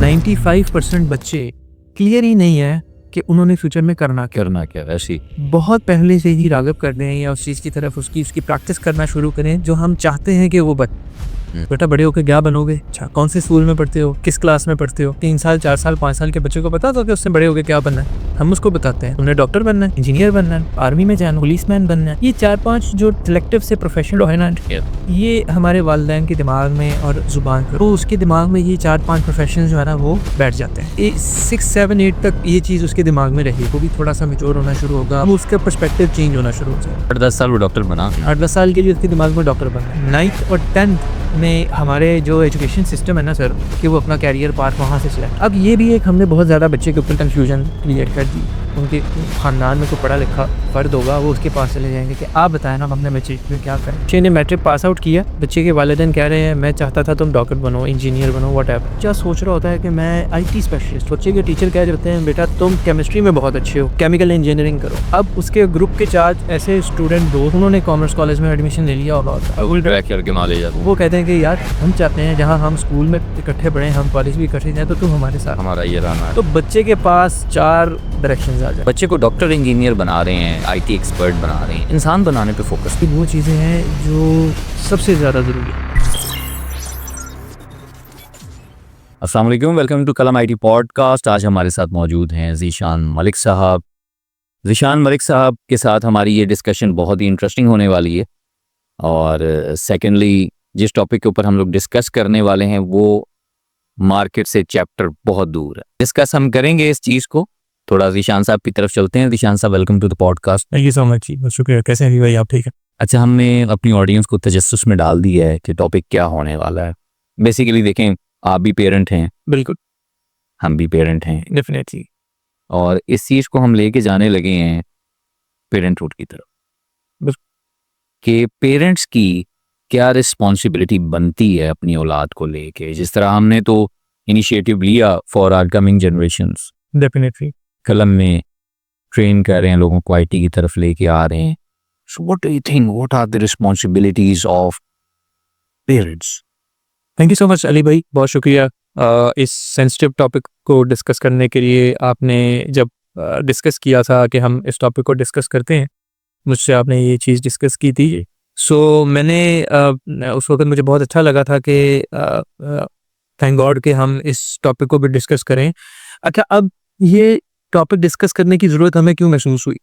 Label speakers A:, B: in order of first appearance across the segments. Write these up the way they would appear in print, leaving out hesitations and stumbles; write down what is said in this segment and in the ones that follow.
A: 95% बच्चे क्लियर ही नहीं है कि उन्होंने फ्यूचर में करना क्या
B: ऐसी
A: बहुत पहले से ही राग़िब कर दें या उस चीज़ की तरफ उसकी प्रैक्टिस करना शुरू करें जो हम चाहते हैं कि वो बेटा बड़े होकर क्या बनोगे, अच्छा कौन से स्कूल में पढ़ते हो, किस क्लास में पढ़ते हो। 3 साल 4 साल 5 साल के बच्चे को बता दो कि उससे बड़े होकर क्या बनना है। हम उसको बताते हैं तुमने डॉक्टर बनना है, इंजीनियर बनना है, आर्मी में जाना, पुलिसमैन बनना है। ये 4-5 जो सिलेक्टिव से प्रोफेशन है ना, ये हमारे वालिदैन के दिमाग में और जुबान पर तो उसके दिमाग में ये 4-5 प्रोफेशन जो है ना वो बैठ जाते हैं। 6, 7, 8 तक ये चीज़ उसके दिमाग में रही, वो भी थोड़ा सा मैच्योर होना शुरू होगा, उसका पर्सपेक्टिव चेंज होना शुरू हो जाएगा।
B: 8-10 साल वो डॉक्टर बना,
A: 8-10 साल के लिए उसके दिमाग में डॉक्टर बनना है। 9th और 10th में हमारे जो एजुकेशन सिस्टम है ना सर, कि वो अपना कैरियर पाथ वहाँ से सिलेक्ट। अब ये भी एक हमने बहुत ज़्यादा बच्चे के ऊपर कन्फ्यूजन क्रिएट कर दी। उनके ख़ानदान में कोई पढ़ा लिखा फ़र्द होगा, वो उसके पास चले जाएंगे कि आप बताएं ना हमने बच्चे में क्या करें। बच्चे ने मैट्रिक पास आउट किया, बच्चे के वालिदैन कह रहे हैं मैं चाहता था तुम डॉक्टर बनो, इंजीनियर बनो, व्हाटएवर। बच्चा सोच रहा होता है कि मैं IT स्पेशलिस्ट। बच्चे के टीचर कह देते हैं बेटा तुम केमिस्ट्री में बहुत अच्छे हो, केमिकल इंजीनियरिंग करो। अब उसके ग्रुप के 4 ऐसे स्टूडेंट दोस्त, उन्होंने कॉमर्स कॉलेज में एडमिशन ले लिया होगा, वो कहते हैं कि यार हम चाहते हैं जहाँ हम स्कूल में इकट्ठे पढ़े, हम कॉलेज भी इकट्ठे जाए, तो तुम हमारे साथ,
B: हमारा ये रहना है।
A: तो बच्चे के पास 4 डायरेक्शंस आ जाए।
B: बच्चे को डॉक्टर इंजीनियर बना रहे हैं, IT एक्सपर्ट बना रहे हैं, इंसान बनाने पे फोकस।
A: वो चीज़ें हैं जो सबसे ज़्यादा ज़रूरी है।
B: अस्सलाम वालेकुम, वेलकम टू कलम IT पॉडकास्ट। आज हमारे साथ मौजूद हैं ज़ीशान मलिक साहब। ज़ीशान मलिक साहब के साथ हमारी ये डिस्कशन बहुत ही इंटरेस्टिंग होने वाली है। और सेकेंडली जिस टॉपिक के ऊपर हम लोग डिस्कस करने वाले हैं वो मार्केट से चैप्टर बहुत दूर है। डिस्कस हम करेंगे इस चीज़ को। थोड़ा ज़ीशान साहब की तरफ चलते हैं। ज़ीशान साहब, welcome to the podcast.
A: Thank you so much जी, बहुत शुक्रिया। कैसे हैं भाई आप? ठीक है।
B: अच्छा, हमने अपनी ऑडियंस को तजस्सुस में डाल दिया है कि टॉपिक क्या होने वाला है। बेसिकली देखें, आप भी पेरेंट हैं,
A: बिल्कुल,
B: हम भी पेरेंट हैं,
A: डेफिनेटली।
B: और इस चीज़ को हम लेके जाने लगे हैं पेरेंटहुड की तरफ कि पेरेंट्स की क्या रिस्पॉन्सिबिलिटी बनती है अपनी औलाद को लेके। जिस तरह हमने तो इनिशिएटिव लिया for our coming generations,
A: definitely
B: कलम में ट्रेन कर रहे हैं लोगों को, IT की तरफ लेके आ रहे हैं। So what do you think, what are the responsibilities of parents?
A: Thank you so much Ali भाई, बहुत शुक्रिया इस सेंसिटिव टॉपिक को डिस्कस करने के लिए। आपने जब डिस्कस किया था कि हम इस टॉपिक को डिस्कस करते हैं, मुझसे आपने ये चीज़ डिस्कस की थी। सो मैंने उस वक्त मुझे बहुत अच्छा लगा था कि थैंक गॉड कि हम इस टॉपिक को भी डिस्कस करें। अच्छा, अब ये टॉपिक डिस्कस करने की ज़रूरत हमें क्यों महसूस हुई?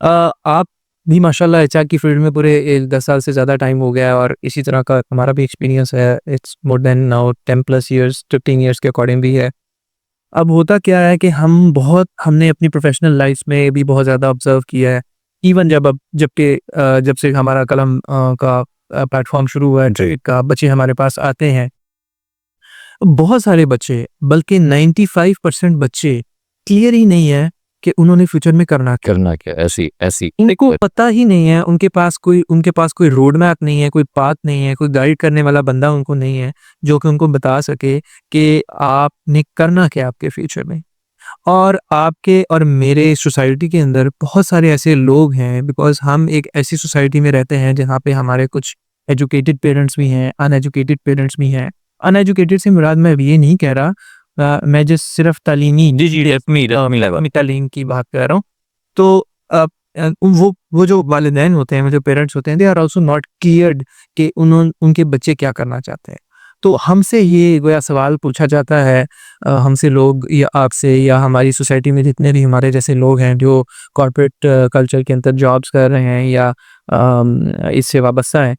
A: आप भी माशाल्लाह HR की फील्ड में पूरे 10 साल से ज़्यादा टाइम हो गया है और इसी तरह का हमारा भी एक्सपीरियंस है। It's more than now 10+ years, 15 years के अकॉर्डिंग भी है। अब होता क्या है कि हमने अपनी प्रोफेशनल लाइफ में भी बहुत ज़्यादा ऑब्जर्व किया है। इवन जब से हमारा कलम का प्लेटफॉर्म शुरू हुआ है, का बच्चे हमारे पास आते हैं, बहुत सारे बच्चे, बल्कि 95% बच्चे क्लियर ही नहीं है कि उन्होंने फ्यूचर में करना
B: क्या। ऐसी
A: उनको पता ही नहीं है। उनके पास कोई रोड मैप नहीं है, कोई पाथ नहीं है, कोई गाइड करने वाला बंदा उनको नहीं है जो कि उनको बता सके कि आपने करना क्या आपके फ्यूचर में। और आपके और मेरे सोसाइटी के अंदर बहुत सारे ऐसे लोग हैं, बिकॉज हम एक ऐसी सोसाइटी में रहते हैं जहाँ पे हमारे कुछ एजुकेटेड पेरेंट्स भी हैं, अनएजुकेटेड पेरेंट्स भी हैं। अनएजुकेटेड से मुराद मैं ये नहीं कह रहा, मैं जिस सिर्फ तालीमी तालीम की बात कर रहा हूँ। तो वो जो वालिदैन होते हैं, जो पेरेंट्स होते हैं, they are also not cleared कि उनके बच्चे क्या करना चाहते हैं। तो हमसे ये गोया सवाल पूछा जाता है, हमसे लोग या आपसे या हमारी सोसाइटी में जितने भी हमारे जैसे लोग हैं जो कॉर्पोरेट कल्चर के अंदर जॉब्स कर रहे हैं या इससे वाबस्ता हैं,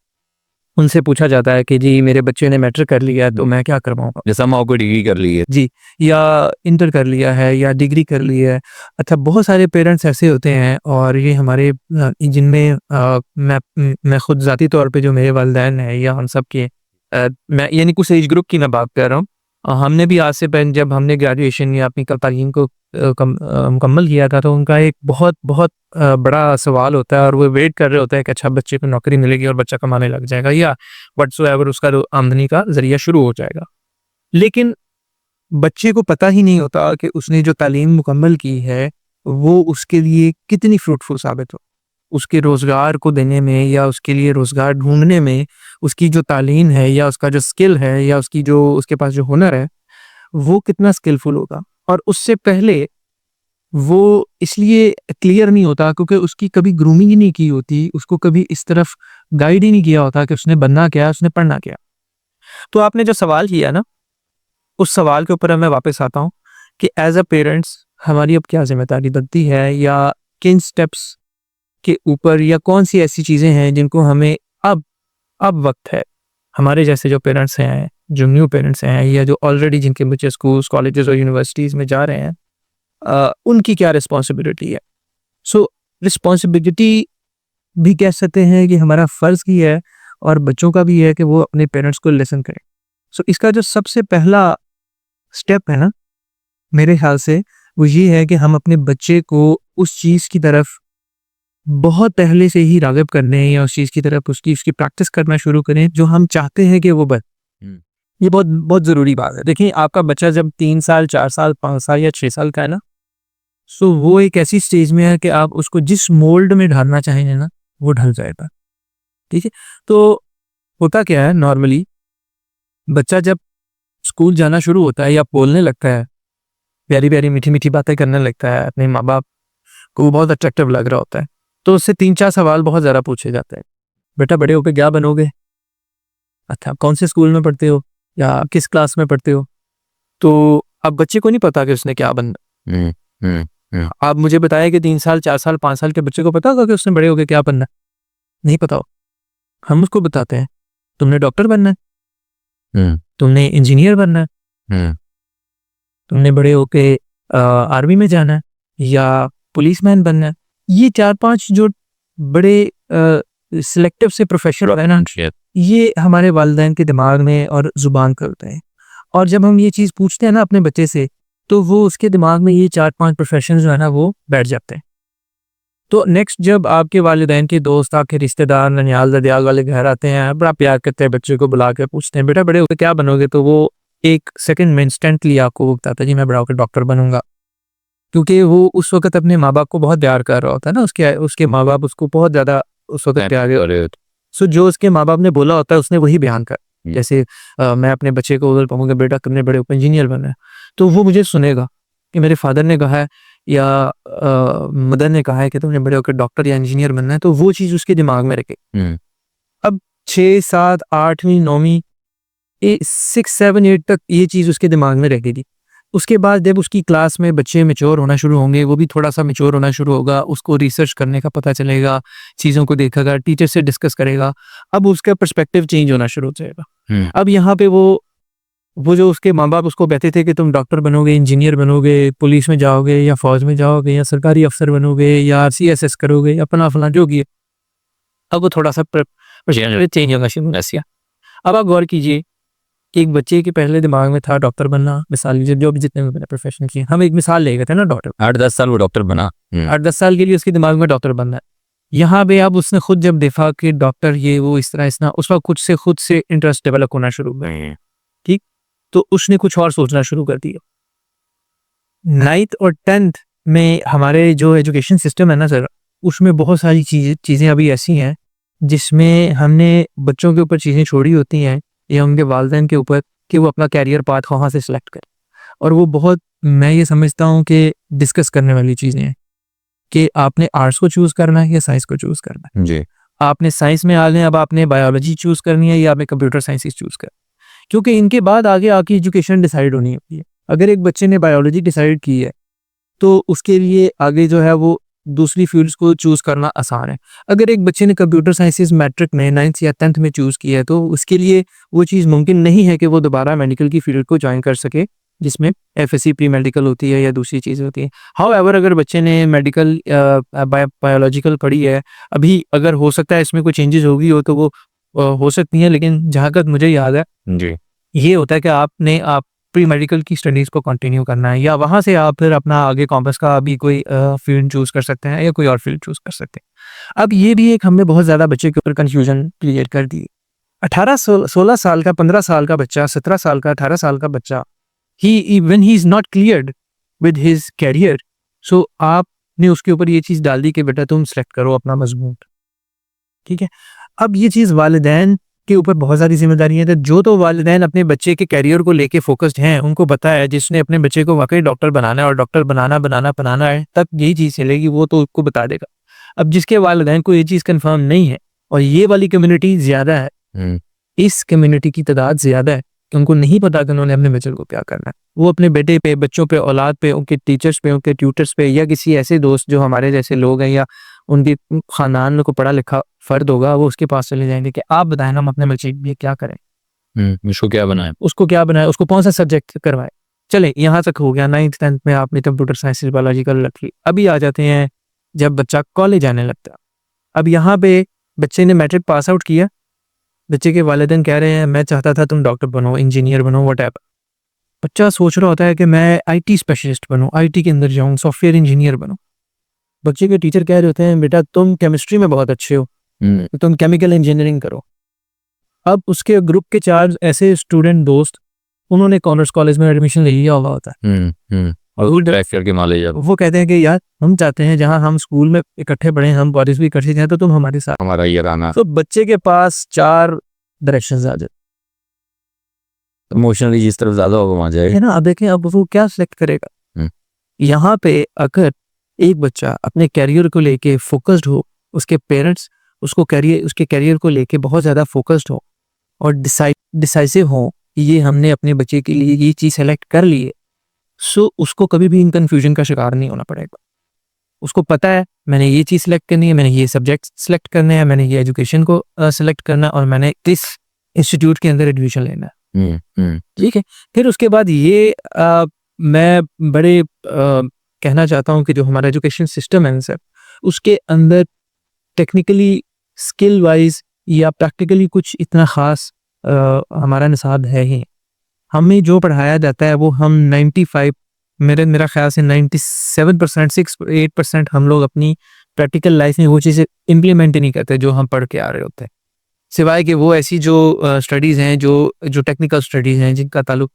A: उनसे पूछा जाता है कि जी मेरे बच्चे ने मैट्रिक कर लिया है तो मैं क्या करवाऊँगा,
B: जैसा माँ को डिग्री कर ली है
A: जी, या इंटर कर लिया है या डिग्री कर ली है। अच्छा, बहुत सारे पेरेंट्स ऐसे होते हैं और ये हमारे जिनमें मैं खुद ज़ाती तौर पे जो मेरे वालिदैन हैं या हम सब के, मैं यानी कुछ एज ग्रुप की मैं बात कर रहा हूँ। हमने भी आज से पहले जब हमने ग्रेजुएशन या अपनी तालीम को मुकम्मल किया था, तो उनका एक बहुत बहुत बड़ा सवाल होता है और वो वेट कर रहे होते हैं कि अच्छा बच्चे को नौकरी मिलेगी और बच्चा कमाने लग जाएगा या व्हाटसोएवर उसका आमदनी का जरिया शुरू हो जाएगा। लेकिन बच्चे को पता ही नहीं होता कि उसने जो तालीम मुकम्मल की है वो उसके लिए कितनी फ्रूटफुल साबित हो। उसके रोज़गार को देने में या उसके लिए रोज़गार ढूंढने में उसकी जो तालीम है या उसका जो स्किल है या उसकी जो उसके पास जो हुनर है वो कितना स्किलफुल होगा। और उससे पहले वो इसलिए क्लियर नहीं होता क्योंकि उसकी कभी ग्रूमिंग ही नहीं की होती, उसको कभी इस तरफ गाइड ही नहीं किया होता कि उसने बनना क्या है, उसने पढ़ना क्या। तो आपने जो सवाल किया ना, उस सवाल के ऊपर अब मैं वापस आता हूँ कि एज अ पेरेंट्स हमारी अब क्या जिम्मेदारी बनती है, या किन स्टेप्स के ऊपर, या कौन सी ऐसी चीज़ें हैं जिनको हमें अब वक्त है, हमारे जैसे जो पेरेंट्स हैं, जो न्यू पेरेंट्स हैं, या जो ऑलरेडी जिनके बच्चे स्कूल्स, कॉलेजेस और यूनिवर्सिटीज़ में जा रहे हैं, उनकी क्या रिस्पॉन्सिबिलिटी है। सो रिस्पॉन्सिबिलिटी भी कह सकते हैं कि हमारा फ़र्ज़ ही है, और बच्चों का भी है कि वो अपने पेरेंट्स को लिसन करें। सो इसका जो सबसे पहला स्टेप है ना, मेरे ख्याल से वो ये है कि हम अपने बच्चे को उस चीज़ की तरफ बहुत पहले से ही राग़िब कर दें, या उस चीज़ की तरफ उसकी प्रैक्टिस करना शुरू करें जो हम चाहते हैं कि वो बने। ये बहुत बहुत ज़रूरी बात है। देखिए, आपका बच्चा जब 3 साल, 4 साल, 5 साल या 6 साल का है ना, सो वो एक ऐसी स्टेज में है कि आप उसको जिस मोल्ड में ढालना चाहेंगे ना, वो ढल जाएगा। ठीक है? तो होता क्या है नॉर्मली, बच्चा जब स्कूल जाना शुरू होता है या बोलने लगता है, प्यारी-प्यारी, मीठी-मीठी बातें करने लगता है, अपने माँ-बाप को वो बहुत अट्रैक्टिव लग रहा होता है, तो उससे 3-4 सवाल बहुत ज़्यादा पूछे जाते हैं। बेटा, बड़े होके क्या बनोगे? अच्छा, कौन से स्कूल में पढ़ते हो, या किस क्लास में पढ़ते हो? तो अब बच्चे को नहीं पता कि उसने क्या बनना। आप मुझे बताएं कि 3 साल, 4 साल, 5 साल के बच्चे को पता होगा कि उसने बड़े होके क्या बनना है? नहीं पता हो। हम उसको बताते हैं, तुमने डॉक्टर बनना है, तुमने इंजीनियर बनना है, तुमने बड़े होके आर्मी में जाना है, या पुलिसमैन बनना है। ये 4-5 जो बड़े सिलेक्टिव से प्रोफेशन होता है ना, ये हमारे वालिदैन के दिमाग में और ज़ुबान पे होते हैं। और जब हम ये चीज़ पूछते हैं ना अपने बच्चे से, तो वो उसके दिमाग में ये 4-5 प्रोफेशन जो है ना, वो बैठ जाते हैं। तो नेक्स्ट जब आपके वालिदैन के दोस्त, आपके रिश्तेदार ननिहाल ददियाल वाले घर आते हैं, बड़ा प्यार करते हैं, बच्चे को बुला के पूछते हैं, बेटा बड़े होकर क्या बनोगे? तो वो एक सेकंड में इंस्टेंटली आपको वो बताता है, जी मैं बड़ा होकर डॉक्टर बनूंगा। क्योंकि वो उस वक्त अपने माँ बाप को बहुत प्यार कर रहा होता है ना, उसके माँ बाप उसको बहुत ज़्यादा उस वक्त प्यार। सो जो उसके माँ बाप ने बोला होता है उसने वही बयान कर। जैसे मैं अपने बच्चे को बोल पाऊंगा, बेटा तुमने बड़े होकर इंजीनियर बनना है, तो वो मुझे सुनेगा कि मेरे फादर ने कहा है, या मदर ने कहा है कि तुमने बड़े होकर डॉक्टर या इंजीनियर बनना है, तो वो चीज़ उसके दिमाग में रखे। अब 6, 7, 8वीं 9वीं 6, 7, 8 तक ये चीज़ उसके दिमाग में रहेगी। उसके बाद जब उसकी क्लास में बच्चे मैच्योर होना शुरू होंगे, वो भी थोड़ा सा मैच्योर होना शुरू होगा, उसको रिसर्च करने का पता चलेगा, चीज़ों को देखेगा, टीचर से डिस्कस करेगा, अब उसका पर्सपेक्टिव चेंज होना शुरू हो जाएगा। अब यहाँ पे वो जो उसके माँ बाप उसको कहते थे कि तुम डॉक्टर बनोगे, इंजीनियर बनोगे, पुलिस में जाओगे, या फौज में जाओगे, या सरकारी अफसर बनोगे, या CSS करोगे, या फला जो भी है, अब वो थोड़ा सा चेंज होना शुरू हो गया। अब आप गौर कीजिए कि एक बच्चे के पहले दिमाग में था डॉक्टर बनना, मिसाल लीजिए जो भी जितने भी मैंने प्रोफेशन किए, हम एक मिसाल ले गए थे ना डॉक्टर,
B: 8-10 साल वो डॉक्टर बना।
A: 8-10 साल के लिए उसके दिमाग में डॉक्टर बनना है। यहाँ पे अब उसने खुद जब देखा कि डॉक्टर ये वो इस तरह उस वक्त खुद से इंटरेस्ट डेवलप होना शुरू हो गया। ठीक, तो उसने कुछ और सोचना शुरू कर दिया। 9th और 10th में हमारे जो एजुकेशन सिस्टम है ना सर, उसमें बहुत सारी चीज़ें अभी ऐसी हैं जिसमें हमने बच्चों के ऊपर चीज़ें छोड़ी होती हैं, या उनके वालिदैन के ऊपर, कि वो अपना कैरियर पाथ कहाँ से सिलेक्ट करें। और वो बहुत, मैं ये समझता हूँ कि डिस्कस करने वाली चीज़ें हैं कि आपने आर्ट्स को चूज़ करना है या साइंस को चूज़ करना है।
B: जी।
A: आपने साइंस में आ गए, अब आपने बायोलॉजी चूज़ करनी है, या आपने कंप्यूटर साइंसेस चूज़ करना है, क्योंकि इनके बाद आगे आपकी एजुकेशन डिसाइड होनी होती है। अगर एक बच्चे ने बायोलॉजी डिसाइड की है, तो उसके लिए आगे जो है वो दूसरी फील्ड्स को चूज़ करना आसान है। अगर एक बच्चे ने कंप्यूटर साइंसेस मैट्रिक में 9th या 10th में चूज़ किया है, तो उसके लिए वो चीज़ मुमकिन नहीं है कि वो दोबारा मेडिकल की फील्ड को ज्वाइन कर सके, जिसमें FSC प्री मेडिकल होती है या दूसरी चीज़ होती है। हाउएवर अगर बच्चे ने मेडिकल बायोलॉजिकल पढ़ी है, अभी अगर हो सकता है इसमें कोई चेंजेस होगी हो तो वो हो सकती हैं, लेकिन जहाँ तक मुझे याद है
B: जी।
A: ये होता है कि आप प्री मेडिकल की स्टडीज़ को कंटिन्यू करना है, या वहाँ से आप फिर अपना आगे कॉमर्स का भी कोई फील्ड चूज़ कर सकते हैं, या कोई और फील्ड चूज़ कर सकते हैं। अब ये भी एक हमने बहुत ज़्यादा बच्चे के ऊपर कन्फ्यूजन क्रिएट कर दी। 16 साल का, 15 साल का बच्चा, 17 साल का, 18 साल का बच्चा, when he is not cleared with his career, so आपने उसके ऊपर ये चीज़ डाल दी कि बेटा तुम सेलेक्ट करो अपना मजमून। ठीक है? अब ये चीज़ वालिदैन के ऊपर बहुत सारी जिम्मेदारियां हैं। जो तो वालिदैन अपने बच्चे के करियर को लेके फोकस्ड हैं, उनको पता है जिसने अपने बच्चे को वाकई डॉक्टर बनाना है और डॉक्टर बनाना है तब यही चीज़ चलेगी, वो तो उसको बता देगा। अब जिसके वालिदैन को ये चीज़ कन्फर्म नहीं है और ये वाली कम्युनिटी ज़्यादा है, इस कम्युनिटी की तादाद ज़्यादा है कि उनको नहीं पता कि उन्होंने अपने बच्चे को क्या करना है। वो अपने बेटे पे, बच्चों पे, औलाद पे, उनके टीचर्स पे, उनके ट्यूटर्स पे या किसी ऐसे दोस्त जो हमारे जैसे लोग हैं या उनके खानदान में कोई पढ़ा लिखा फ़र्द होगा, वो उसके पास चले जाएंगे कि आप बताएं हम अपने बच्चे के लिए क्या करें,
B: उसको क्या बनाए,
A: उसको कौन सा सब्जेक्ट करवाए। चले यहाँ तक हो गया, 9th 10th में आपने कंप्यूटर साइंस बायोलॉजिकल रखी। अभी आ जाते हैं जब बच्चा कॉलेज आने लगता है। अब यहाँ पे बच्चे ने मैट्रिक पास आउट किया, बच्चे के वालिदैन कह रहे हैं मैं चाहता था तुम डॉक्टर बनो, इंजीनियर बनो, व्हाटएवर। बच्चा सोच रहा होता है कि मैं आईटी स्पेशलिस्ट बनूं, आईटी के अंदर जाऊं, सॉफ्टवेयर इंजीनियर बनूं। बच्चे के टीचर कह रहे होते हैं बेटा तुम केमिस्ट्री में बहुत अच्छे हो, तो तुम केमिकल इंजीनियरिंग करो। अब उसके ग्रुप के 4 ऐसे स्टूडेंट दोस्त, उन्होंने कॉमर्स कॉलेज में एडमिशन ले लिया हुआ होता है
B: और करके मान लीजिए
A: वो कहते हैं कि यार हम चाहते हैं जहां हम स्कूल में इकट्ठे पढ़े, हम कॉलेज भी इकट्ठे जाए, तो तुम हमारे साथ।
B: हमारा ये रहना
A: तो बच्चे के पास 4 डायरेक्शन आ जाते
B: इमोशनली जिस तरफ ज्यादा होगा वहां जाएगा,
A: है ना। अब देखें अब वो क्या सिलेक्ट करेगा। यहाँ पे अगर एक बच्चा अपने कैरियर को लेके फोकस्ड हो, उसके पेरेंट्स उसके कैरियर को लेके बहुत ज़्यादा फोकस्ड हो और डिसाइसिव हो, ये हमने अपने बच्चे के लिए ये चीज़ सेलेक्ट कर ली है, सो उसको कभी भी इन कन्फ्यूजन का शिकार नहीं होना पड़ेगा। उसको पता है मैंने ये चीज़ सेलेक्ट करनी है, मैंने ये सब्जेक्ट सेलेक्ट करने हैं, मैंने ये एजुकेशन को सेलेक्ट करना है और मैंने किस इंस्टीट्यूट के अंदर एडमिशन लेना है। ठीक है। फिर उसके बाद ये मैं बड़े कहना चाहता हूँ कि जो हमारा एजुकेशन सिस्टम है सर, उसके अंदर टेक्निकली स्किल वाइज या प्रैक्टिकली कुछ इतना ख़ास हमारा निसाब है ही। हमें जो पढ़ाया जाता है वो हम 95 मेरा ख्याल से 97% 6-8% हम लोग अपनी प्रैक्टिकल लाइफ में वो चीज़ें इम्प्लीमेंट ही नहीं करते जो हम पढ़ के आ रहे होते हैं, सिवाय कि वो ऐसी जो स्टडीज़ हैं जो टेक्निकल स्टडीज़ हैं जिनका ताल्लुक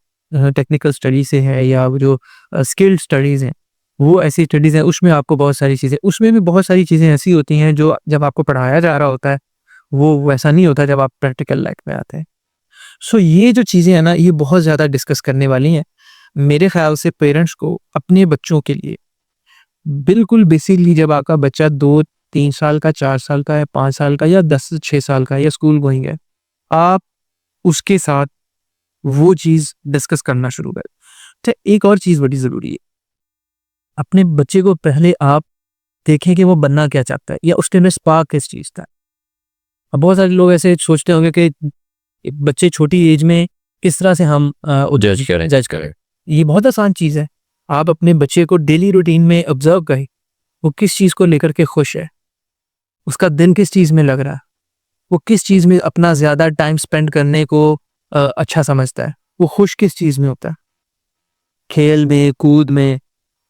A: टेक्निकल स्टडी से है, या वो जो स्किल्ड स्टडीज़ हैं, वो ऐसी स्टडीज़ हैं उसमें आपको बहुत सारी चीज़ें, उसमें भी बहुत सारी चीज़ें ऐसी होती हैं जो जब आपको पढ़ाया जा रहा होता है वो वैसा नहीं होता जब आप प्रैक्टिकल लाइफ में आते हैं। सो ये जो चीज़ें हैं ना, ये बहुत ज़्यादा डिस्कस करने वाली हैं। मेरे ख्याल से पेरेंट्स को अपने बच्चों के लिए बिल्कुल बेसिकली जब आपका बच्चा 2-3 साल का, 4 साल का है, 5 साल का या 10-6 साल का या स्कूल गोइंग है, आप उसके साथ वो चीज़ डिस्कस करना शुरू करें। तो एक और चीज़ बड़ी ज़रूरी है, अपने बच्चे को पहले आप देखें कि वो बनना क्या चाहता है या उसके अंदर स्पार्क किस चीज़ का है। अब बहुत सारे लोग ऐसे सोचते होंगे कि बच्चे छोटी एज में किस तरह से हम
B: जज करें।
A: ये बहुत आसान चीज़ है। आप अपने बच्चे को डेली रूटीन में ऑब्जर्व करें, वो किस चीज़ को लेकर के खुश है, उसका दिन किस चीज़ में लग रहा है, वो किस चीज़ में अपना ज़्यादा टाइम स्पेंड करने को अच्छा समझता है, वो खुश किस चीज़ में होता है, खेल में, कूद में।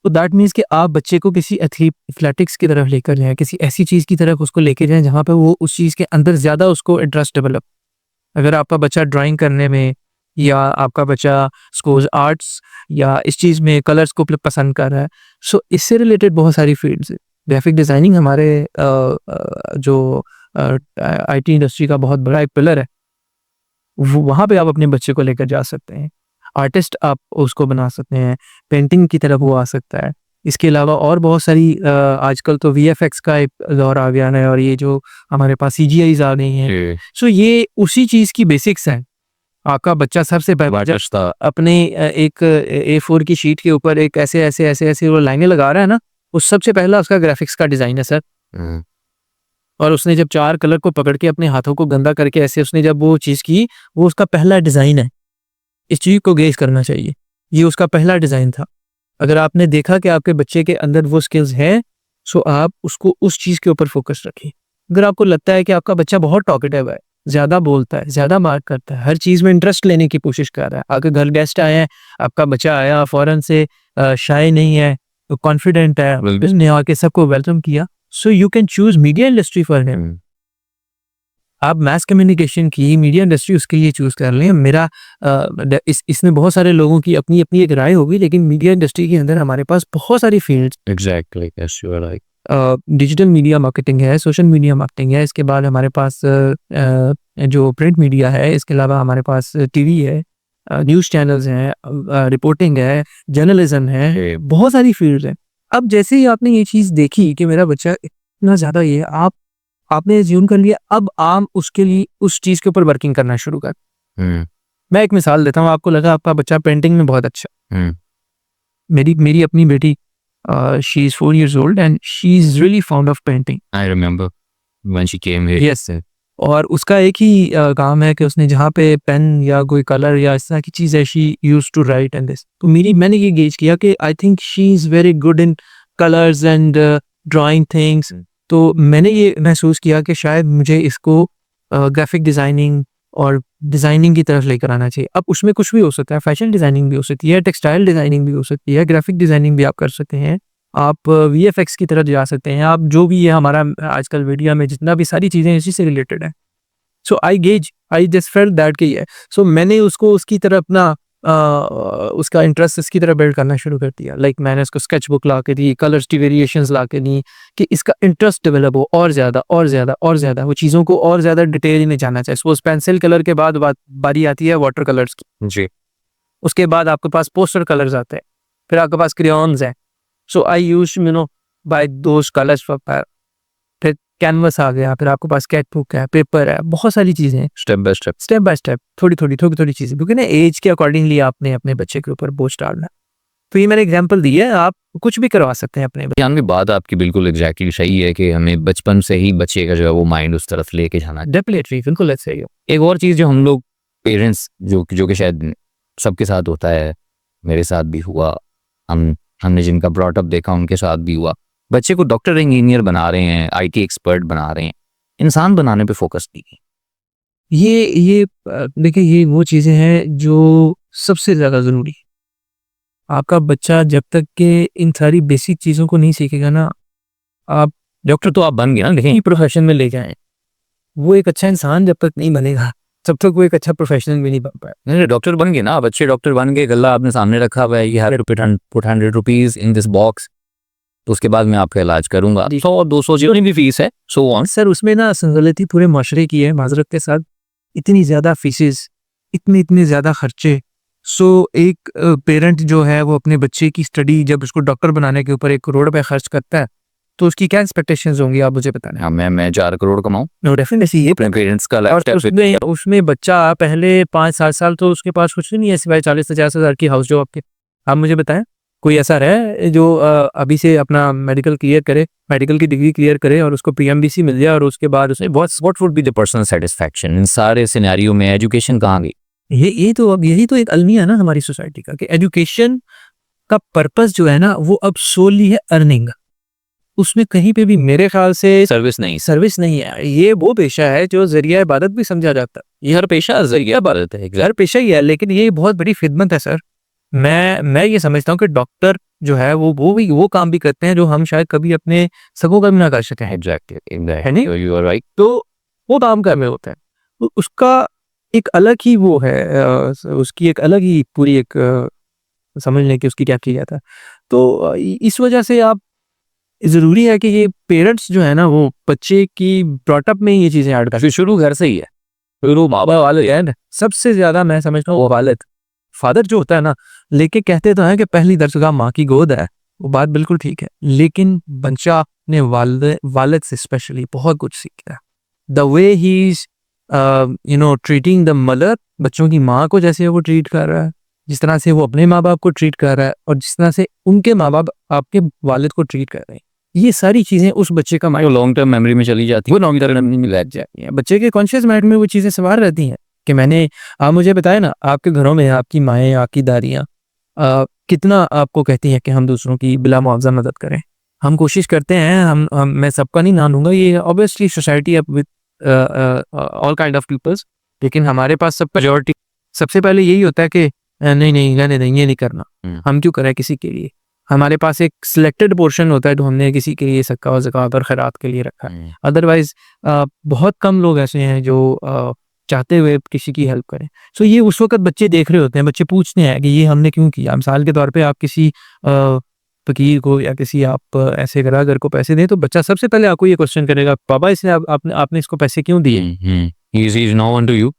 A: तो दैट मीन्स कि आप बच्चे को किसी एथलेटिक्स की तरफ लेकर जाएं, किसी ऐसी चीज़ की तरफ उसको लेकर जाएं जहाँ पे वो उस चीज़ के अंदर ज़्यादा उसको इंटरेस्ट डेवलप। अगर आपका बच्चा ड्राइंग करने में या आपका बच्चा स्पोर्ट्स आर्ट्स या इस चीज़ में कलर्स को पसंद कर रहा है, सो इससे रिलेटेड बहुत सारी फील्ड्स है। ग्राफिक डिज़ाइनिंग हमारे जो आईटी इंडस्ट्री का बहुत बड़ा एक पिलर है, वहाँ पे आप अपने बच्चे को लेकर जा सकते हैं। आर्टिस्ट आप उसको बना सकते हैं, पेंटिंग की तरफ वो आ सकता है। इसके अलावा और बहुत सारी आजकल तो वीएफएक्स का एक दौर आ गया है और ये जो हमारे पास सीजीआईज आ गई हैं, सो ये उसी चीज़ की बेसिक्स हैं। आपका बच्चा सबसे पहले अपने एक A4 की शीट के ऊपर एक ऐसे वो लाइनें लगा रहा है ना, उस सबसे पहला उसका ग्राफिक्स का डिज़ाइन है सर। और उसने जब 4 कलर को पकड़ के अपने हाथों को गंदा करके ऐसे उसने जब वो चीज़ की, वो उसका पहला डिज़ाइन है। इस चीज़ को गेज करना चाहिए, ये उसका पहला डिज़ाइन था। अगर आपने देखा कि आपके बच्चे के अंदर वो स्किल्स हैं, सो आप उसको उस चीज़ के ऊपर फोकस रखिए। अगर आपको लगता है कि आपका बच्चा बहुत टॉकेटिव है, ज़्यादा बोलता है, ज़्यादा बात करता है, हर चीज़ में इंटरेस्ट लेने की कोशिश कर रहा है, आपके घर गेस्ट आए हैं, आपका बच्चा आया फ़ौरन से शाय नहीं है, कॉन्फिडेंट है, उसने आके सबको वेलकम किया, so you can choose media industry for him. आप मास कम्युनिकेशन की मीडिया इंडस्ट्री उसके लिए चूज़ कर लें। मेरा इसमें बहुत सारे लोगों की अपनी अपनी एक राय होगी, लेकिन मीडिया इंडस्ट्री के अंदर हमारे पास बहुत सारी fields.
B: Exactly,
A: digital media marketing है, सोशल मीडिया मार्केटिंग है, इसके बाद हमारे पास जो प्रिंट मीडिया है, इसके अलावा हमारे पास टीवी है, न्यूज़ चैनल्स हैं, रिपोर्टिंग है, जर्नलिज्म है, बहुत सारी फील्ड्स हैं। अब जैसे ही आपने ये चीज़ देखी कि मेरा बच्चा इतना ज़्यादा ये आपने अज्यूम कर लिया, अब आप उसके लिए उस चीज़ के ऊपर वर्किंग करना शुरू कर। मैं एक मिसाल देता हूँ, आपको लगा आपका बच्चा पेंटिंग में बहुत अच्छा, मेरी अपनी बेटी she is 4 years old and she is really fond of painting.
B: I remember when she came here.
A: Yes sir. और उसका एक ही काम है कि उसने जहाँ पे पेन या कोई कलर या इस तरह की चीज़ है, she used to write and this. तो मैंने ये गेज किया कि I think she is very good in colours and drawing things. तो मैंने ये महसूस किया कि शायद मुझे इसको ग्राफिक डिज़ाइनिंग और डिज़ाइनिंग की तरफ लेकर आना चाहिए। अब उसमें कुछ भी हो सकता है, फैशन डिज़ाइनिंग भी हो सकती है, टेक्सटाइल डिज़ाइनिंग भी हो सकती है, ग्राफिक डिज़ाइनिंग भी आप कर सकते हैं, आप वीएफएक्स की तरफ जा सकते हैं, आप जो भी है हमारा आजकल मीडिया में जितना भी सारी चीज़ें इसी से रिलेटेड है। सो आई जस्ट फेल्ट दैट कि सो मैंने उसको उसकी तरफ अपना उसका इंटरेस्ट इसकी तरफ बिल्ड करना शुरू कर दिया। लाइक मैंने उसको स्केच बुक ला के दी, कलर्स की वेरिएशंस ला के दी कि इसका इंटरेस्ट डेवलप हो और ज़्यादा और ज़्यादा और ज़्यादा, वो चीज़ों को और ज़्यादा डिटेल में जानना चाहिए। सपोज पेंसिल कलर के बाद बारी आती है वाटर कलर्स की
B: जी।
A: उसके बाद आपके पास पोस्टर कलर्स आते हैं, फिर आपके पास क्रेयॉन्स हैं। So I use by those colours for फिर कैनवस आ गया, फिर आपके पास स्केच बुक है, पेपर है, बहुत सारी चीज़ें हैं।
B: स्टेप बाय स्टेप
A: थोड़ी थोड़ी चीज़ें, क्योंकि ना एज के अकॉर्डिंगली आपने अपने बच्चे के ऊपर बोझ डालना है। तो ये मैंने एग्जांपल दी है, आप कुछ भी करवा सकते हैं अपने
B: ध्यान में। बात आपकी बिल्कुल एग्जैक्टली सही है कि हमें बचपन से ही बच्चे का जो है वो माइंड उस तरफ लेके जाना है।
A: डेफिनेटली, बिल्कुल ऐसे ही।
B: एक और चीज़ जो हम लोग पेरेंट्स जो कि शायद सबके साथ होता है, मेरे साथ भी हुआ, हमने जिनका ब्रॉट अप देखा उनके साथ भी हुआ, बच्चे को डॉक्टर इंजीनियर बना रहे हैं, आईटी एक्सपर्ट बना रहे हैं, इंसान बनाने पे फोकस नहीं।
A: ये देखिए, ये वो चीज़ें हैं जो सबसे ज़्यादा ज़रूरी है। आपका बच्चा जब तक के इन सारी बेसिक चीज़ों को नहीं सीखेगा ना, आप
B: डॉक्टर तो आप बन गए ना, लेकिन
A: प्रोफेशन में ले जाएं, वो एक अच्छा इंसान जब तक नहीं बनेगा तब तक वो एक अच्छा प्रोफेशनल भी नहीं बन पाएगा।
B: नहीं, डॉक्टर बन गए ना, बच्चे डॉक्टर बन गए, गल्ला आपने सामने रखा हुआ है, ये put 100 rupees in this box, तो उसके बाद मैं आपका इलाज करूंगा, 100 और 200 जितनी भी फीस है, सो ऑन।
A: सर उसमें ना संगलती पूरे माशरे की है, माजरत के साथ, इतनी ज़्यादा फीसेस, इतने ज़्यादा खर्चे। सो एक पेरेंट जो है वो अपने बच्चे की स्टडी, जब उसको डॉक्टर बनाने के ऊपर 1 करोड़ रुपए खर्च करता है, तो उसकी क्या एक्सपेक्टेशंस होंगी, आप मुझे बताएं।
B: हाँ, मैं 4 करोड़ कमाऊं,
A: नो डेफिनेटली, ये
B: अपने पेरेंट्स का
A: उसमें बच्चा पहले 5-7 साल तो उसके पास कुछ नहीं है सिवाय 40-50 हज़ार की हाउस जॉब के। आप मुझे बताएं, कोई ऐसा है जो अभी से अपना मेडिकल की डिग्री क्लियर करे और उसको पीएमबीसी मिल जाए और उसके बाद उसे
B: what would be the personal satisfaction इन सारे सिनेरियो में? एजुकेशन कहाँ गई?
A: ये तो अब यही तो एक अलमिया है ना हमारी सोसाइटी का, कि एजुकेशन का पर्पस जो है ना वो अब सोली है अर्निंग। उसमें कहीं पे भी मेरे ख्याल से सर्विस नहीं है। ये वो पेशा है जो जरिया इबादत भी समझा जाता है।
B: ये हर पेशा जरिया इबादत है,
A: हर पेशा ही है, लेकिन ये बहुत बड़ी खिदमत है सर। मैं ये समझता हूँ कि डॉक्टर जो है वो काम भी करते हैं जो हम शायद कभी अपने सगों का भी ना कर सके हैं।
B: है नहीं? You are right.
A: तो वो काम कर रहे होते हैं, तो उसका एक अलग ही वो है, उसकी एक अलग ही पूरी एक समझ लें कि उसकी क्या किया जाता है। तो इस वजह से आप ज़रूरी है कि ये पेरेंट्स जो है ना वो बच्चे की ब्रॉटअप में ये चीज़ें ऐड करें।
B: शुरू घर से ही है, शुरू माँ बाप वाले है।
A: सबसे ज़्यादा मैं समझता हूँ वो वालिद, फादर जो होता है ना, लेके कहते तो हैं कि पहली दरगाह माँ की गोद है, वो बात बिल्कुल ठीक है, लेकिन बच्चा अपने वालिद से स्पेशली बहुत कुछ सीखता है। The way he is treating the mother, बच्चों की माँ को जैसे वो ट्रीट कर रहा है, जिस तरह से वो अपने माँ बाप को ट्रीट कर रहा है और जिस तरह से उनके माँ बाप आपके वालिद को ट्रीट कर रहे हैं, ये सारी चीज़ें उस बच्चे का माइंड
B: लॉन्ग टर्म मेमोरी में चली जाती है,
A: वो लॉन्ग टर्म मेमोरी में लग जाती है। बच्चे के कॉन्शियस माइंड में वो चीज़ें सवार रहती हैं कि आप मुझे बताएं ना, आपके घरों में आपकी माएँ, आपकी दादियाँ कितना आपको कहती हैं कि हम दूसरों की बिला मुआवजा मदद करें। हम कोशिश करते हैं, मैं सबका नहीं नाम लूँगा, ये ऑब्वियसली सोसाइटी अब with all kind of peoples, लेकिन हमारे पास सब मेजॉरिटी सबसे पहले यही होता है कि नहीं रहने देंगे, ये नहीं करना, हम क्यों करें किसी के लिए। हमारे पास एक सिलेक्टेड पोर्शन होता है जो हमने किसी के लिए सक्का और ज़कात और खैरात के लिए रखा है। अदरवाइज बहुत कम लोग ऐसे हैं जो चाहते हुए किसी की हेल्प करें। सो ये उस वक्त बच्चे देख रहे होते हैं, बच्चे पूछते हैं कि ये हमने क्यों किया। मिसाल के तौर पे आप किसी फकीर को या किसी आप ऐसे ग्राहक को पैसे दें तो बच्चा सबसे पहले आपको ये क्वेश्चन करेगा, पापा इसने आपने इसको पैसे क्यों दिए?
B: He is no one to you.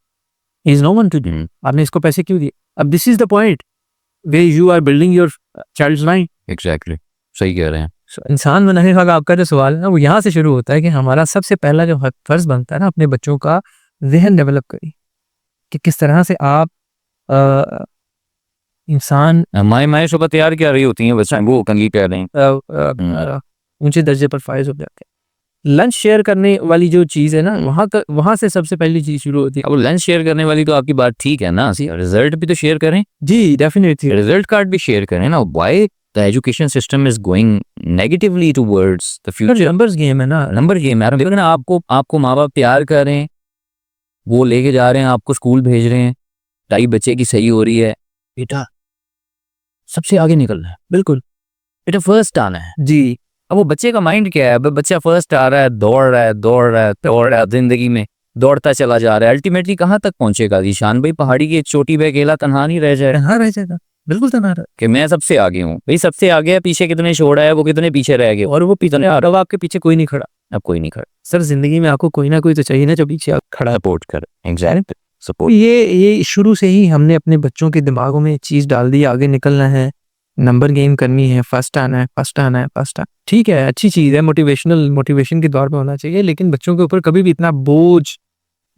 A: He is no one to do, आपने इसको पैसे क्यों दिए? अब this is the point way you are building your child's mind.
B: Exactly. सही कह रहे हैं।
A: इंसान बनाने का आपका जो सवाल है ना, वो यहाँ से शुरू होता है कि हमारा सबसे पहला जो फर्ज बनता है ना, अपने बच्चों का जहन डेवलप करिए कि किस तरह से आप इंसान
B: माएँ सुबह तैयार क्या रही होती हैं, बच्चा वो कंगी कह रहे हैं।
A: ऊंचे दर्जे पर फायज हो जाते हैं। लंच शेयर करने वाली जो चीज़ है ना, वहाँ से सबसे पहली चीज़ शुरू होती है।
B: अब लंच शेयर करने वाली तो आपकी बात ठीक है ना, रिजल्ट भी तो शेयर करें।
A: जी डेफिनेटली,
B: रिजल्ट कार्ड भी शेयर करें ना। Why the education system is going negatively towards the future?
A: Numbers game है ना,
B: नंबर गेम है। देखो ना, आपको माँ बाप प्यार कर रहे हैं, वो लेके जा रहे हैं, आपको स्कूल भेज रहे हैं, पढ़ाई बच्चे की सही हो रही है, बेटा सबसे आगे निकलना है,
A: बिल्कुल
B: बेटा फर्स्ट आना है
A: जी।
B: अब वो बच्चे का माइंड क्या है? अब बच्चा फर्स्ट आ रहा है, दौड़ रहा है, जिंदगी में दौड़ता चला जा रहा है, अल्टीमेटली कहाँ तक पहुंचेगा? ईशान भाई, पहाड़ी की एक चोटी पे अकेला तन्हा नहीं रह जाए,
A: तन्हा रह जाएगा, बिल्कुल तन्हा रह,
B: कि मैं सबसे आगे हूँ। भाई सबसे आगे है, पीछे कितने छोड़ा है, वो कितने पीछे रह गए,
A: और वो पीछे अब आपके पीछे कोई नहीं खड़ा।
B: अब कोई नहीं खड़ा।
A: सर जिंदगी में आपको कोई ना कोई तो चाहिए ना जो पीछे खड़ा
B: सपोर्ट कर। Exact support.
A: ये शुरू से ही हमने अपने बच्चों के दिमागों में चीज़ डाल दी, आगे निकलना है, नंबर गेम करनी है, फर्स्ट आना है, फर्स्ट आना है, फर्स्ट आना। ठीक है, अच्छी चीज़ है, मोटिवेशन के तौर पे होना चाहिए, लेकिन बच्चों के ऊपर कभी भी इतना बोझ,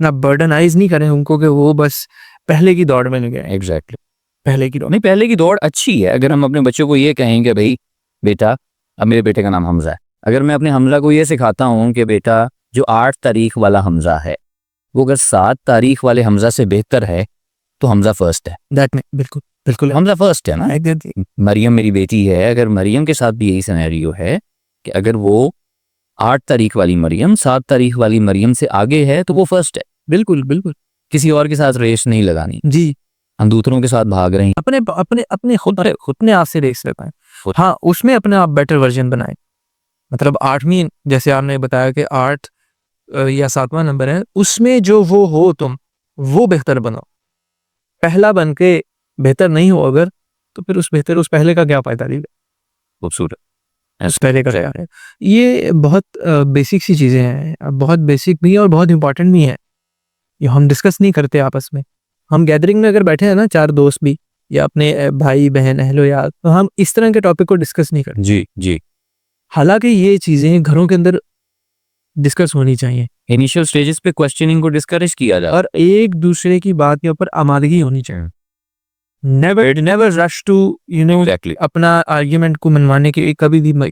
A: ना बर्डनाइज नहीं करें उनको कि वो बस पहले की दौड़ में लगे।
B: एग्जैक्टली।
A: पहले की दौड़
B: नहीं, पहले की दौड़ अच्छी है। अगर हम अपने बच्चों को ये कहेंगे, भाई बेटा, अब मेरे बेटे का नाम हमजा है, अगर मैं अपने हमजा को ये सिखाता हूँ कि बेटा जो 8 तारीख वाला हमजा है वो अगर 7 तारीख वाले हमजा से बेहतर है तो हमजा फर्स्ट है।
A: दैट में बिल्कुल बिल्कुल
B: हमजा फर्स्ट है ना। मरियम मेरी बेटी है, अगर मरियम के साथ भी यही सिनेरियो है कि अगर वो 8 तारीख वाली मरियम 7 तारीख वाली मरियम से आगे है तो वो फर्स्ट है।
A: बिल्कुल बिल्कुल,
B: किसी और के साथ रेस नहीं लगानी
A: जी।
B: हम दूसरों के साथ भाग रहे हैं,
A: अपने अपने अपने खुद ने आप से रेस लगाएं। हाँ, उसमें अपने आप बेटर वर्जन बनाएं। मतलब 8वीं, जैसे आपने बताया कि 8 या 7वां नंबर है, उसमें जो वो हो तुम, वो बेहतर बनो। पहला बन के बेहतर नहीं हो अगर, तो फिर उस पहले का क्या फायदा?
B: खूबसूरत
A: उस पहले का क्या है? ये बहुत बेसिक सी चीज़ें हैं, बहुत बेसिक भी है और बहुत इंपॉर्टेंट भी है। ये हम डिस्कस नहीं करते आपस में। हम गैदरिंग में अगर बैठे हैं ना, 4 दोस्त भी या अपने भाई बहन अहलो यार, तो हम इस तरह के टॉपिक को डिस्कस नहीं करते।
B: जी जी।
A: हालांकि ये चीज़ें घरों के अंदर डिस्कस होनी चाहिए।
B: इनिशियल स्टेजेस पे क्वेश्चनिंग को डिस्करेज किया जाए
A: और एक दूसरे की बात के ऊपर आमादगी होनी चाहिए। Never rush to
B: Exactly.
A: अपना आर्ग्यूमेंट को मनवाने के लिए कभी भी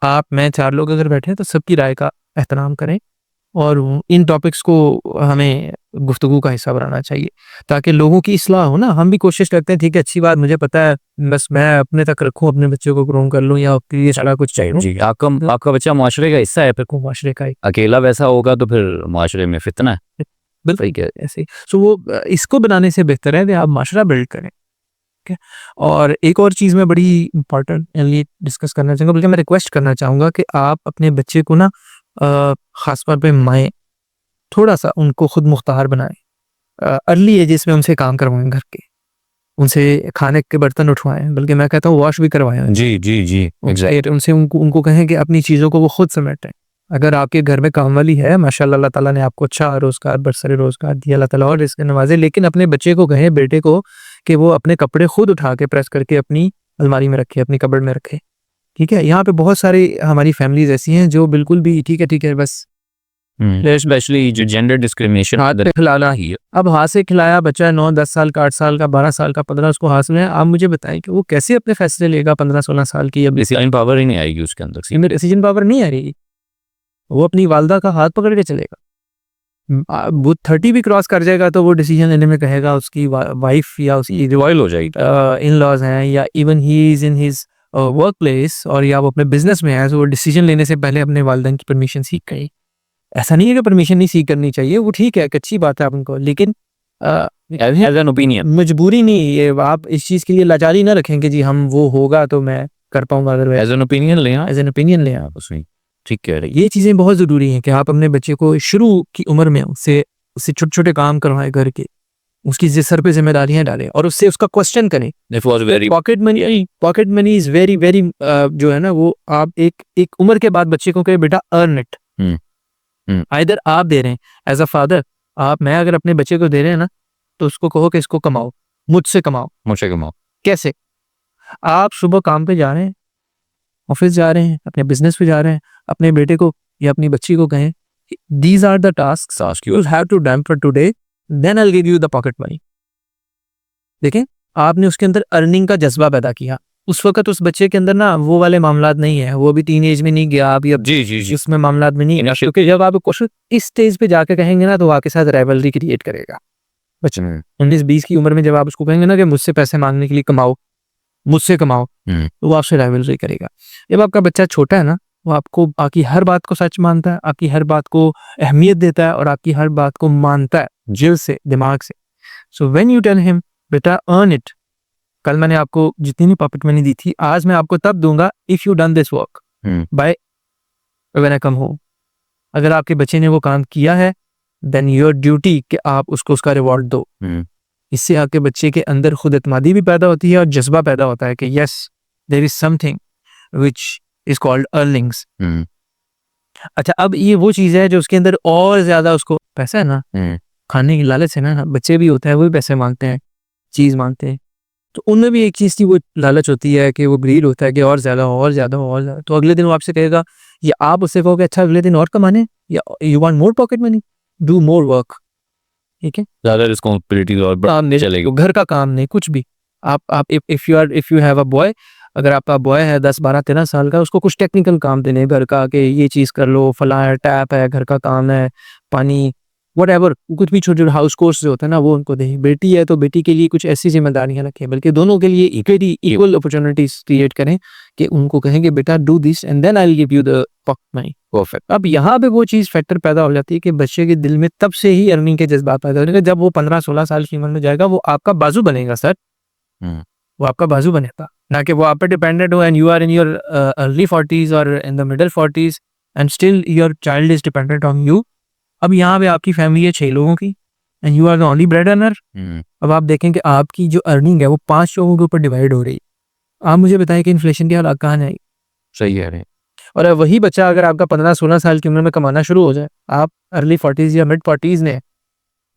A: आप मैं 4 लोग अगर बैठे हैं तो सबकी राय का एहतराम करें और इन टॉपिक्स को हमें गुफ्तगू का हिस्सा बनाना चाहिए ताकि लोगों की इस्लाह हो ना। हम भी कोशिश करते हैं, ठीक है अच्छी बात, मुझे पता है, बस मैं अपने तक रखूं, अपने बच्चों को ग्रोम कर लूं या ये सारा कुछ चाहिए
B: जी। आपका बच्चा माशरे का हिस्सा है, फिर
A: को माशरे का
B: अकेला वैसा होगा तो फिर माशरे में फितना है।
A: बिल्कुल ऐसे। सो वो इसको बनाने से बेहतर है कि आप माशरा बिल्ड करें। और एक और चीज़ मैं बड़ी इंपॉर्टेंटली डिस्कस करना चाहूँगा, बल्कि मैं रिक्वेस्ट करना चाहूँगा कि आप अपने बच्चे को ना ख़ास तौर पे माएँ थोड़ा सा उनको खुद मुख्तार बनाएं। अर्ली एजेस में उनसे काम करवाएं, घर के उनसे खाने के बर्तन उठवाएं, बल्कि मैं कहता हूँ वॉश भी करवाएं।
B: जी जी जी एग्जैक्ट।
A: उनसे उनको कहें कि अपनी चीज़ों को वो खुद समेटें। अगर आपके घर में काम वाली है, माशाल्लाह अल्लाह ताला ने आपको अच्छा रोज़गार बरसरे रोज़गार दिया, अल्लाह ताला और इसके नवाजे, लेकिन अपने बच्चे को कहें, बेटे को, कि वो अपने कपड़े खुद उठा के प्रेस करके अपनी अलमारी में रखे, अपनी कबर्ड में रखे। ठीक है, यहाँ पे बहुत सारी हमारी फैमिलीज ऐसी हैं जो बिल्कुल भी ठीक है बस
B: स्पेशली जो जेंडर डिस्क्रिमिनेशन
A: हाथ पे खिलाना ही है। अब हाथ से खिलाया बच्चा 9-10 साल का, 8 साल का, 12 साल का, 15, उसको हाथ में है। आप मुझे बताएं कि वो कैसे अपने फैसले लेगा 15-16 साल की? अब
B: डिसीजन पावर ही नहीं आएगी उसके अंदर,
A: डिसीजन पावर नहीं आ रही। वो अपनी वालदा का हाथ पकड़ के चलेगा। वो 30 भी क्रॉस कर जाएगा तो वो डिसीजन लेने में कहेगा उसकी वाइफ या उसकी
B: रिवॉइल हो जाएगी,
A: इन लॉज हैं, या even he is in his work place, और या वो अपने बिजनेस में है, तो वो डिसीजन लेने से पहले अपने वालिदैन की परमिशन सीख गई। ऐसा नहीं है कि परमिशन नहीं सीख करनी चाहिए, वो ठीक है, एक अच्छी बात है उनको, लेकिन
B: एज एन ओपिनियन,
A: मजबूरी नहीं। ये आप इस चीज़ के लिए लाचारी ना रखें कि जी हम वो होगा तो मैं कर पाऊंगा, अदरवाइज
B: एज एन ओपिनियन लें,
A: एज एन ओपिनियन लें आप उसमें।
B: ठीक कह रही।
A: ये चीज़ें बहुत ज़रूरी हैं कि आप अपने बच्चे को शुरू की उम्र में उससे छोटे छोटे काम करवाएं घर के, उसकी सर पे जिम्मेदारियां डालें और उससे उसका क्वेश्चन करें।
B: It was very
A: pocket money is very very जो है ना वो आप एक उम्र के बाद बच्चे को कहे बेटा अर्न इट। आइदर आप दे रहे हैं एज अ फादर, मैं अगर अपने बच्चे को दे रहे हैं ना तो उसको कहो कि इसको कमाओ, मुझसे कमाओ। कैसे? आप सुबह काम पे जा रहे हैं, ऑफिस जा रहे हैं, अपने बिजनेस पे जा रहे हैं, अपने बेटे को या अपनी बच्ची को कहें these are the task you have to done for today, then I will give you the pocket money. देखें, आपने उसके अंदर अर्निंग का जज्बा पैदा किया। उस वक्त उस बच्चे के अंदर ना वो वाले मामलात नहीं है, वो भी टीन एज में नहीं गया अभी, अब
B: जी
A: उसमें मामलात में नहीं है, क्योंकि जब आप क्वेश्चन इस स्टेज पे जाके कहेंगे ना तो आपके साथ राइवलरी क्रिएट करेगा। बच्चे 19-20 की उम्र में जब आप उसको कहेंगे ना कि मुझसे पैसे मांगने के लिए मुझसे कमाओ, तो वो आपसे राइवलरी करेगा। जब आपका बच्चा छोटा है ना, वो आपको आपकी हर बात को सच मानता है, आपकी हर बात को अहमियत देता है और आपकी हर बात को मानता है दिल से, दिमाग से। So when you tell him बेटा अर्न इट, कल मैंने आपको जितनी भी पॉकेट मनी दी थी, आज मैं आपको तब दूंगा if you done this work by when I come home. अगर आपके बच्चे ने वो काम किया है देन योर ड्यूटी कि आप उसको उसका रिवॉर्ड दो। इससे आपके बच्चे के अंदर खुद एतमादी भी पैदा होती है और जज्बा पैदा होता है कि yes there is something which is called earnings. अच्छा, अब ये वो चीज है जो उसके अंदर और ज्यादा उसको पैसा है ना, खाने की लालच है ना, बच्चे भी होते हैं वो भी पैसे मांगते हैं, चीज मांगते हैं, तो उनमें भी एक चीज की वो लालच होती है कि वो ग्रीड होता है कि और ज्यादा। तो अगले दिन वो आपसे कहेगा, या आप उससे कहोगे अच्छा अगले दिन और कमाने, या you want more pocket money, do more work. ठीक है,
B: ज्यादा रिस्पॉन्सिबिलिटीज और
A: चलेगा, घर का काम नहीं, कुछ भी। आप if you have a boy, अगर आपका बॉय है 10-12-13 साल का, उसको कुछ टेक्निकल काम देने घर का, कि ये चीज कर लो, फला है, टैप है, घर का काम है, पानी, व्हाटएवर, कुछ भी छोटे हाउस कोर्स जो होता है ना वो उनको दें। बेटी है तो बेटी के लिए कुछ ऐसी जिम्मेदारियां रखें, बल्कि दोनों के लिए इक्वल अपॉर्चुनिटीज क्रिएट करें कि उनको कहेंगे बेटा do this and then I will give you the pocket money. Perfect. अब यहाँ पे वो चीज फैक्टर पैदा हो जाती है कि बच्चे के दिल में तब से ही अर्निंग के जज्बात पैदा होंगे। जब वो 15-16 साल की उम्र में जाएगा वो आपका बाजू बनेगा सर, वो आपका बाजू बनेगा, ना कि वो आप पे डिपेंडेंट हो and you are in your early 40s और in the middle 40s and still your child is dependent on you. अब यहाँ पे आपकी फैमिली है 6 लोगों की and you are the only bread earner. अब आप देखें कि आपकी जो अर्निंग है वो 5 लोगों के ऊपर डिवाइड हो रही है। आप मुझे बताएं कि इन्फ्लेशन की हालत कहाँ है?
B: सही है रे।
A: और अब वही बच्चा अगर आपका 15-16 साल की उम्र में कमाना शुरू हो जाए, आप अर्ली 40s या मिड 40s में,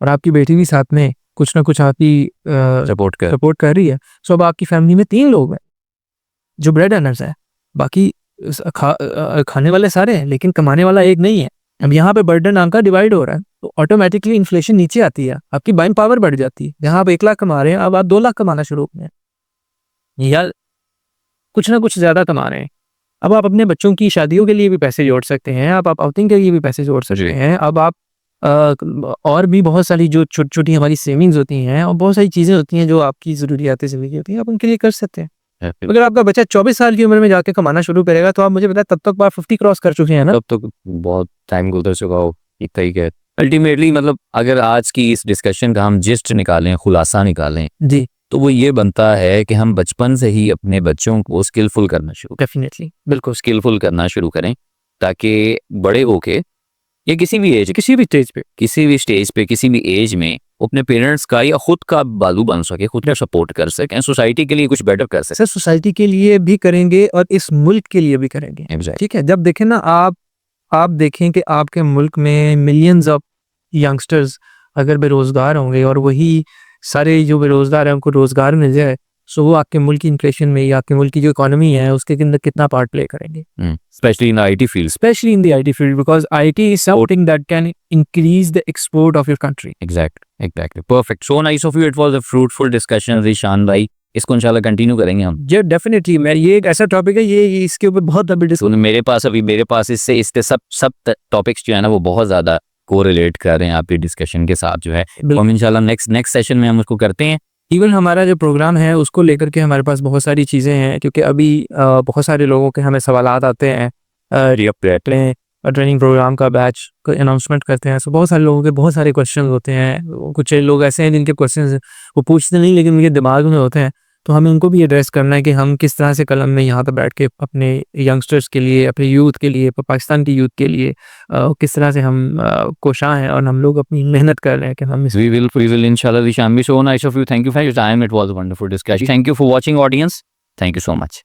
A: और आपकी बेटी भी साथ में कुछ ना कुछ आपकी सपोर्ट कर रही है, सो अब आपकी फैमिली में 3 लोग हैं जो ब्रेड अर्नर्स हैं, बाकी खाने वाले सारे हैं लेकिन कमाने वाला एक नहीं है। अब यहाँ पे बर्डन आपका डिवाइड हो रहा है तो ऑटोमेटिकली इन्फ्लेशन नीचे आती है, आपकी बाइंग पावर बढ़ जाती है। जहाँ आप 1 लाख कमा रहे हैं अब आप 2 लाख कमाना शुरू हो गए या कुछ ना कुछ ज्यादा कमा रहे हैं। अब आप अपने बच्चों की शादियों के लिए भी पैसे जोड़ सकते हैं, आप आउटिंग के लिए भी पैसे जोड़ सकते हैं। अब आप और भी बहुत सारी जो छोटी छोटी हमारी सेविंग्स होती हैं और बहुत सारी चीजें होती हैं जो आपकी जरूरियात ज़िंदगी होती हैं, आप उनके लिए कर सकते हैं। अगर आपका बच्चा 24 साल की उम्र में जाके कमाना शुरू करेगा तो आप मुझे बताएं तब तक आप 50 क्रॉस कर चुके हैं ना,
B: तब तक बहुत टाइम गुजर चुका हो। इतना ही है अल्टीमेटली। मतलब अगर आज की इस डिस्कशन का हम जिस्ट निकालें, खुलासा निकालें जी, तो वो ये बनता है कि हम बचपन से ही अपने बच्चों को स्किलफुल करना शुरू,
A: डेफिनेटली बिल्कुल
B: स्किलफुल करना शुरू करें, ताकि बड़े होके या किसी भी एज, किसी भी स्टेज पे किसी भी एज में अपने पेरेंट्स का या खुद का बाजू बन सके, खुद का सपोर्ट कर सकें, सोसाइटी के लिए कुछ बेटर कर सकें।
A: सर सोसाइटी के लिए भी करेंगे और इस मुल्क के लिए भी करेंगे। ठीक है, जब देखें ना आप देखें कि आपके मुल्क में मिलियंस ऑफ यंगस्टर्स अगर बेरोजगार होंगे और वही सारे जो बेरोजगार हैं उनको रोजगार मिल जाए, सो वो आपके मुल्क की इन्फ्लेशन में या आपके मुल्क की जो इकोनॉमी है उसके अंदर कितना पार्ट प्ले करेंगे,
B: specially in IT field,
A: because IT is something that can increase the export of your country.
B: Exactly. Perfect. So nice of you. It was a fruitful discussion, Zeeshan भाई। इसको इंशाल्लाह कंटिन्यू करेंगे हम।
A: ये डेफिनेटली, मैं ये एक ऐसा टॉपिक है, ये इसके ऊपर बहुत लंबी
B: डिस्कशन मेरे पास इससे सब टॉपिक्स जो है ना वो बहुत ज्यादा कोरिलेट कर रहे हैं आपकी डिस्कशन के साथ जो है। हम इंशाल्लाह नेक्स्ट सेशन में हम उसको करते हैं।
A: इवन हमारा जो प्रोग्राम है उसको लेकर के हमारे पास बहुत सारी चीज़ें हैं, क्योंकि अभी बहुत सारे लोगों के हमें सवालात आते हैं, ट्रेनिंग प्रोग्राम का बैच का अनाउंसमेंट करते हैं, सो बहुत सारे लोगों के बहुत सारे क्वेश्चन होते हैं। कुछ लोग ऐसे हैं जिनके क्वेश्चन वो पूछते नहीं लेकिन उनके दिमाग में होते हैं, तो हमें उनको भी एड्रेस करना है कि हम किस तरह से कलम में यहाँ पे बैठ के अपने यंगस्टर्स के लिए, अपने यूथ के लिए, पाकिस्तान की यूथ के लिए किस तरह से हम कोशां हैं और हम लोग अपनी मेहनत कर रहे हैं कि हम इस
B: We will inshallah Zishan. Be so nice of you. Thank you for your time. It was a wonderful discussion. Thank you for watching, audience. Thank you so much.